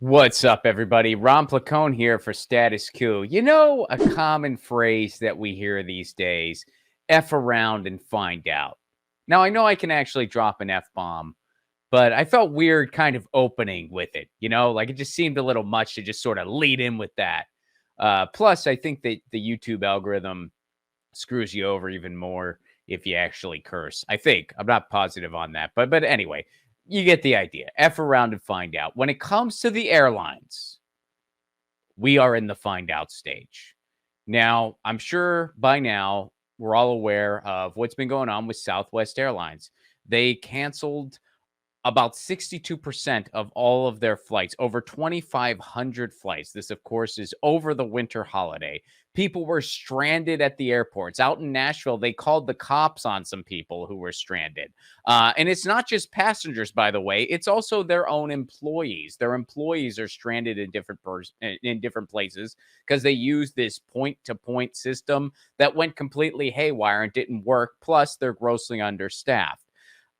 What's up, everybody? Ron Placone here for Status Coup. You know, a common phrase that we hear these days, F around and find out. Now, I know I can actually drop an F bomb, but I felt weird kind of opening with it. Like it just seemed a little much to just sort of lead in with that. Plus, I think that the YouTube algorithm screws you over even more if you actually curse. I think. I'm not positive on that. But anyway, you get the idea. F around and find out. When it comes to the airlines, we are in the find out stage. Now, I'm sure by now we're all aware of what's been going on with Southwest Airlines. They canceled about 62% of all of their flights, over 2,500 flights. This, of course, is over the winter holiday. People were stranded at the airports. Out in Nashville, they called the cops on some people who were stranded. And it's not just passengers, by the way. It's also their own employees. Their employees are stranded in different places because they use this point-to-point system that went completely haywire and didn't work. Plus, they're grossly understaffed.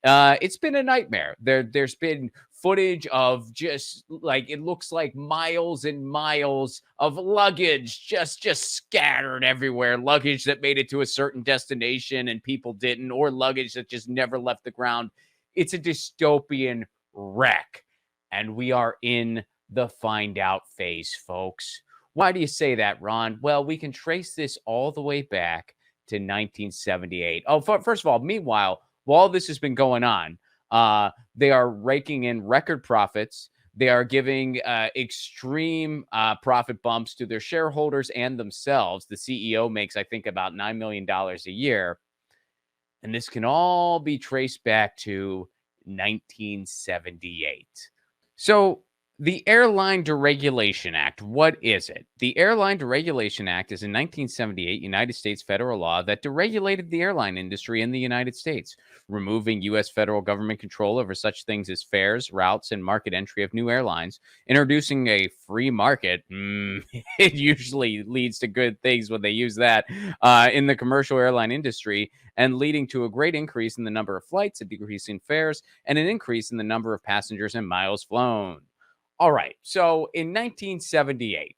It's been a nightmare. There's been footage of just like it looks like miles and miles of luggage just scattered everywhere. Luggage that made it to a certain destination and people didn't, or luggage that just never left the ground. It's a dystopian wreck, and we are in the find out phase, folks. Why do you say that, Ron? Well, we can trace this all the way back to 1978. Oh, first of all, meanwhile, while this has been going on, they are raking in record profits. They are giving extreme profit bumps to their shareholders and themselves. The CEO makes, I think, about $9 million a year. And this can all be traced back to 1978. So the Airline Deregulation Act, what is it? The Airline Deregulation Act is a 1978 United States federal law that deregulated the airline industry in the United States, removing U.S. federal government control over such things as fares, routes, and market entry of new airlines, introducing a free market. It usually leads to good things when they use that in the commercial airline industry, and leading to a great increase in the number of flights, a decrease in fares, and an increase in the number of passengers and miles flown. All right. So in 1978,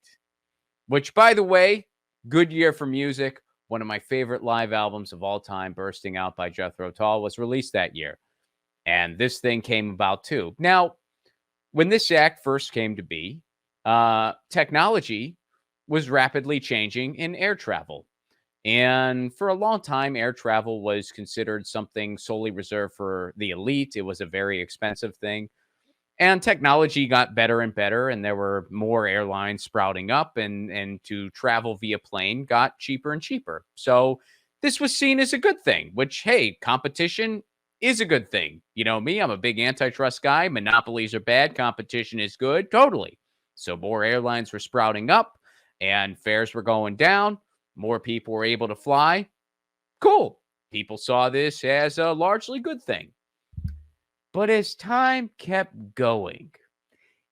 which, by the way, good year for music. One of my favorite live albums of all time, Bursting Out by Jethro Tull, was released that year. And this thing came about too. Now, when this act first came to be, technology was rapidly changing in air travel. And for a long time, air travel was considered something solely reserved for the elite. It was a very expensive thing. And technology got better and better, and there were more airlines sprouting up, and to travel via plane got cheaper and cheaper. So this was seen as a good thing, which, hey, competition is a good thing. You know me, I'm a big antitrust guy. Monopolies are bad. Competition is good. Totally. So more airlines were sprouting up, and fares were going down. More people were able to fly. Cool. People saw this as a largely good thing. But as time kept going,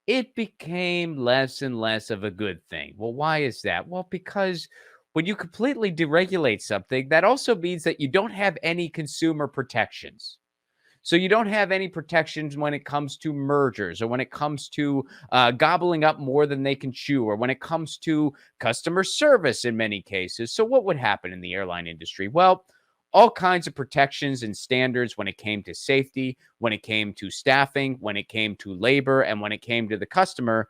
it became less and less of a good thing. Well, why is that? Well, because when you completely deregulate something, that also means that you don't have any consumer protections. So you don't have any protections when it comes to mergers, or when it comes to gobbling up more than they can chew, or when it comes to customer service in many cases. So what would happen in the airline industry? Well, all kinds of protections and standards when it came to safety, when it came to staffing, when it came to labor, and when it came to the customer,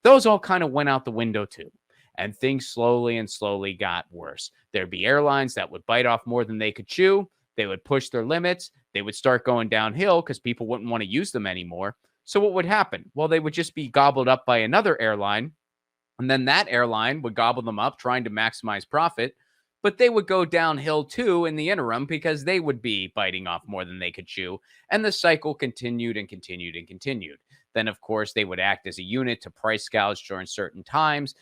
those all kind of went out the window too. And things slowly and slowly got worse. There'd be airlines that would bite off more than they could chew. They would push their limits. They would start going downhill because people wouldn't want to use them anymore. So what would happen? Well, they would just be gobbled up by another airline. And then that airline would gobble them up, trying to maximize profit. But they would go downhill too in the interim because they would be biting off more than they could chew. And the cycle continued and continued and continued. Then, of course, they would act as a unit to price gouge during certain times.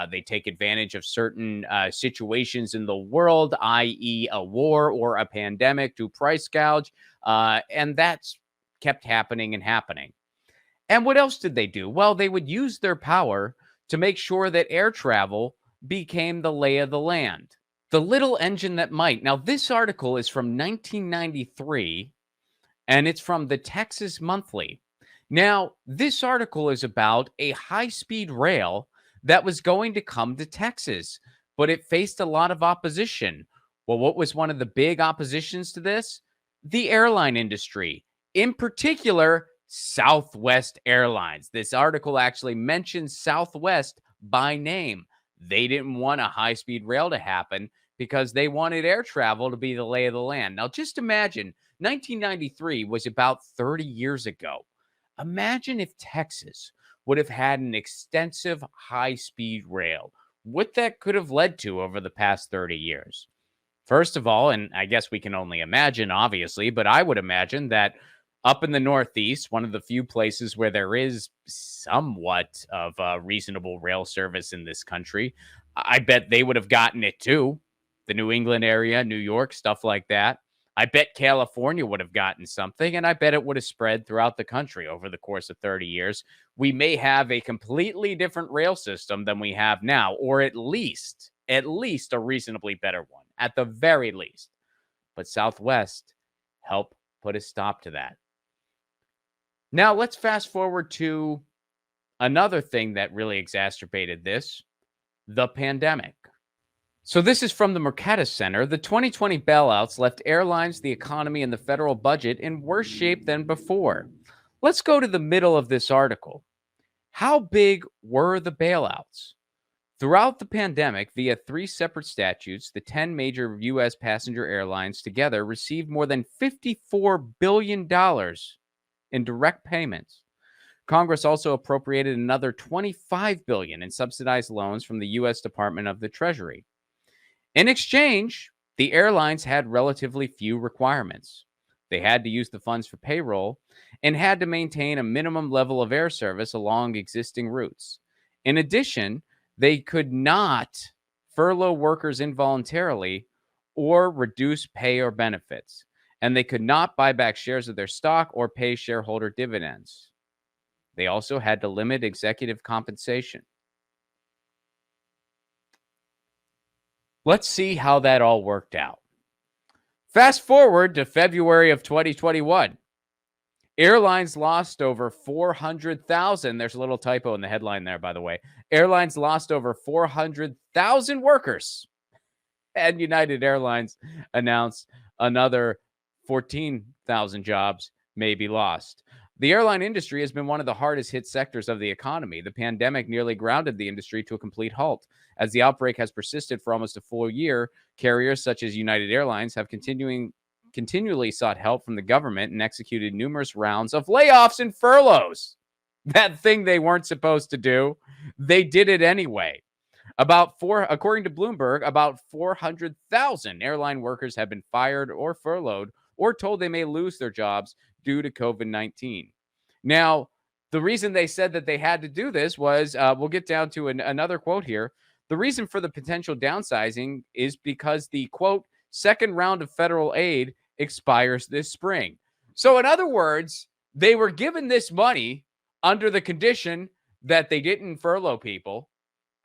They take advantage of certain situations in the world, i.e. a war or a pandemic, to price gouge. And that's kept happening and happening. And what else did they do? Well, they would use their power to make sure that air travel became the lay of the land. The little engine that might. Now, this article is from 1993, and it's from the Texas Monthly. Now, this article is about a high speed rail that was going to come to Texas, but it faced a lot of opposition. Well, what was one of the big oppositions to this? The airline industry, in particular, Southwest Airlines. This article actually mentions Southwest by name. They didn't want a high speed rail to happen because they wanted air travel to be the lay of the land. Now, just imagine 1993 was about 30 years ago. Imagine if Texas would have had an extensive high speed rail, what that could have led to over the past 30 years. First of all, and I guess we can only imagine, obviously, but I would imagine that up in the Northeast, one of the few places where there is somewhat of a reasonable rail service in this country, I bet they would have gotten it too. The New England area, New York, stuff like that. I bet California would have gotten something, and I bet it would have spread throughout the country over the course of 30 years. We may have a completely different rail system than we have now, or at least a reasonably better one, at the very least. But Southwest helped put a stop to that. Now, let's fast forward to another thing that really exacerbated this, the pandemic. So this is from the Mercatus Center. The 2020 bailouts left airlines, the economy, and the federal budget in worse shape than before. Let's go to the middle of this article. How big were the bailouts? Throughout the pandemic, via 3 separate statutes, the 10 major U.S. passenger airlines together received more than $54 billion in direct payments. Congress also appropriated another $25 billion in subsidized loans from the U.S. Department of the Treasury. In exchange, the airlines had relatively few requirements. They had to use the funds for payroll and had to maintain a minimum level of air service along existing routes. In addition, they could not furlough workers involuntarily or reduce pay or benefits, and they could not buy back shares of their stock or pay shareholder dividends. They also had to limit executive compensation. Let's see how that all worked out. Fast forward to February of 2021. Airlines lost over 400,000. There's a little typo in the headline there, by the way. Airlines lost over 400,000 workers. And United Airlines announced another 14,000 jobs may be lost. The airline industry has been one of the hardest hit sectors of the economy. The pandemic nearly grounded the industry to a complete halt. As the outbreak has persisted for almost a full year, carriers such as United Airlines have continually sought help from the government and executed numerous rounds of layoffs and furloughs. That thing they weren't supposed to do, they did it anyway. According to Bloomberg, about 400,000 airline workers have been fired or furloughed or told they may lose their jobs due to COVID-19. Now, the reason they said that they had to do this was, we'll get down to another quote here. The reason for the potential downsizing is because the, quote, second round of federal aid expires this spring. So in other words, they were given this money under the condition that they didn't furlough people.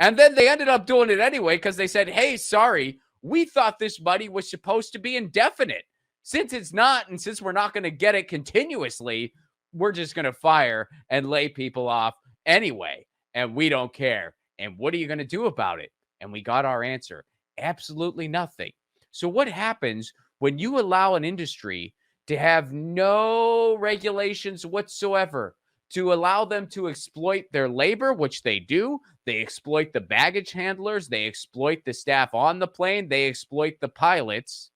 And then they ended up doing it anyway because they said, hey, sorry, we thought this money was supposed to be indefinite. Since it's not, and since we're not going to get it continuously, we're just going to fire and lay people off anyway. And we don't care. And what are you going to do about it? And we got our answer. Absolutely nothing. So what happens when you allow an industry to have no regulations whatsoever, to allow them to exploit their labor, which they do? They exploit the baggage handlers. They exploit the staff on the plane. They exploit the pilots.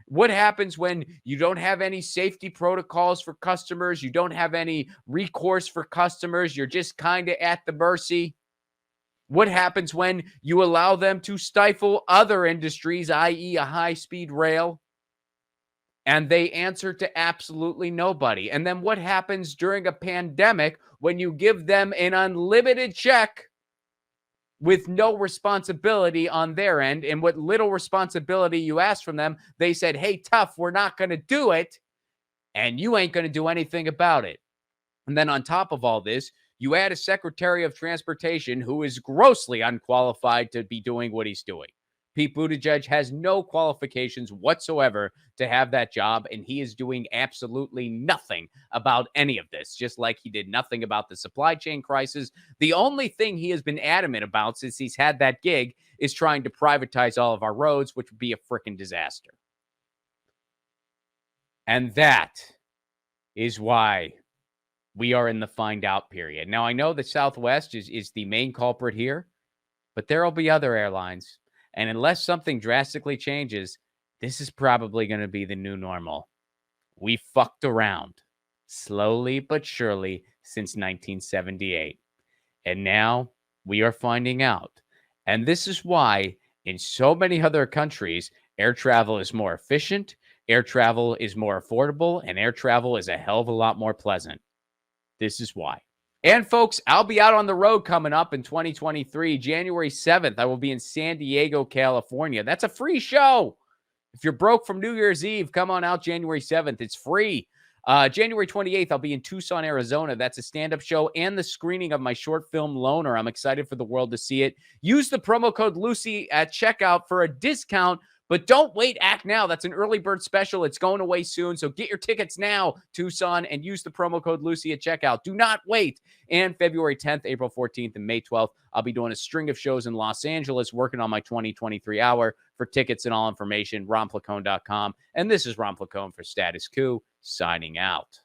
What happens when you don't have any safety protocols for customers? You don't have any recourse for customers. You're just kind of at the mercy. What happens when you allow them to stifle other industries, i.e. a high-speed rail? And they answer to absolutely nobody. And then what happens during a pandemic when you give them an unlimited check with no responsibility on their end? And what little responsibility you asked from them, they said, hey, tough, we're not going to do it. And you ain't going to do anything about it. And then on top of all this, you add a Secretary of Transportation who is grossly unqualified to be doing what he's doing. Pete Buttigieg has no qualifications whatsoever to have that job, and he is doing absolutely nothing about any of this, just like he did nothing about the supply chain crisis. The only thing he has been adamant about since he's had that gig is trying to privatize all of our roads, which would be a freaking disaster. And that is why we are in the find out period. Now, I know that Southwest is the main culprit here, but there will be other airlines. And unless something drastically changes, this is probably going to be the new normal. We fucked around slowly but surely since 1978. And now we are finding out. And this is why in so many other countries, air travel is more efficient, air travel is more affordable, and air travel is a hell of a lot more pleasant. This is why. And folks, I'll be out on the road coming up in 2023. January 7th, I will be in San Diego, California. That's a free show. If you're broke from New Year's Eve, come on out January 7th. It's free. January 28th, I'll be in Tucson, Arizona. That's a stand-up show and the screening of my short film, Loner. I'm excited for the world to see it. Use the promo code Lucy at checkout for a discount. But don't wait, act now. That's an early bird special. It's going away soon. So get your tickets now, Tucson, and use the promo code Lucy at checkout. Do not wait. And February 10th, April 14th, and May 12th, I'll be doing a string of shows in Los Angeles, working on my 2023 hour. For tickets and all information, ronplacone.com. And this is Ron Placone for Status Coup, signing out.